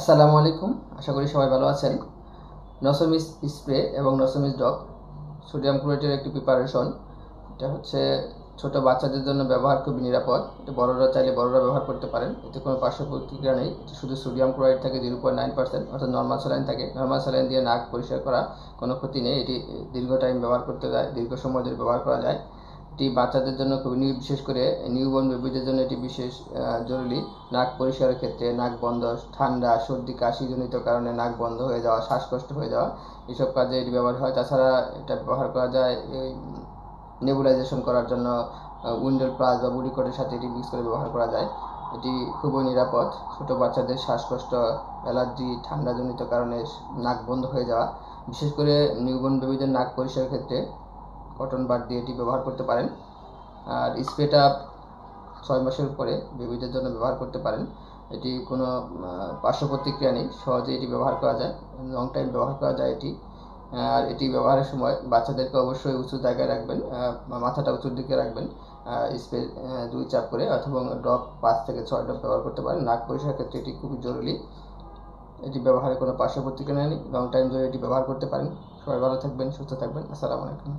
আসসালামু আলাইকুম, আশা করি সবাই ভালো আছেন। নসোমিস স্প্রে এবং নসোমিস ড্রপ সোডিয়াম ক্লোরাইডের একটি প্রিপারেশন। এটা হচ্ছে ছোট বাচ্চাদের জন্য ব্যবহার খুবই নিরাপদ। এটা বড়রা চাইলে বড়রা ব্যবহার করতে পারেন। এতে কোনো পার্শ্ব প্রতিক্রিয়া নেই। এটা শুধু সোডিয়াম ক্লোরাইড থাকে 0.9%, অর্থাৎ নর্মাল স্যালাইন থাকে। নর্মাল স্যালাইন দিয়ে নাক পরিষ্কার করা কোনো ক্ষতি নেই। এটি দীর্ঘ টাইম ব্যবহার করতে যায়, দীর্ঘ সময় ধরে ব্যবহার করা যায়। এটি বাচ্চাদের জন্য খুবই বিশেষ করে নিউবর্ন বেবিদের জন্য এটি বিশেষ জরুরি। নাক পরিষ্কারের ক্ষেত্রে নাক বন্ধ, ঠান্ডা, সর্দি, কাশিজনিত কারণে নাক বন্ধ হয়ে যাওয়া, শ্বাসকষ্ট হয়ে যাওয়া, এসব কাজে এটি ব্যবহার হয়। তাছাড়া এটা ব্যবহার করা যায় নেবুলাইজেশন করার জন্য। উইন্ডোল প্লাস বা বুডিকটের সাথে এটি মিক্স করে ব্যবহার করা যায়। এটি খুবই নিরাপদ। ছোট বাচ্চাদের শ্বাসকষ্ট, অ্যালার্জি, ঠান্ডাজনিত কারণে নাক বন্ধ হয়ে যাওয়া, বিশেষ করে নিউবর্ন বেবিদের নাক পরিষ্কারের ক্ষেত্রে কটন বাড দিয়ে এটি ব্যবহার করতে পারেন। আর স্প্রেটা 6 মাসের পরে বেবিদের জন্য ব্যবহার করতে পারেন। এটি কোনো পার্শ্ব প্রতিক্রিয়া নেই, সহজে এটি ব্যবহার করা যায়, লং টাইম ব্যবহার করা যায় এটি। আর এটি ব্যবহারের সময় বাচ্চাদেরকে অবশ্যই উঁচু জায়গায় রাখবেন, মাথাটা উঁচুর দিকে রাখবেন। স্প্রে 2 চাপ করে অথবা ড্রপ 5 থেকে 6 ড্রপ ব্যবহার করতে পারেন। নাক পরিষ্কারের ক্ষেত্রে এটি খুবই জরুরি। এটি ব্যবহারে কোনো পার্শ্ব প্রতিক্রিয়া নেই, লং টাইম ধরে এটি ব্যবহার করতে পারেন। সবাই ভালো থাকবেন, সুস্থ থাকবেন। আসসালামু আলাইকুম।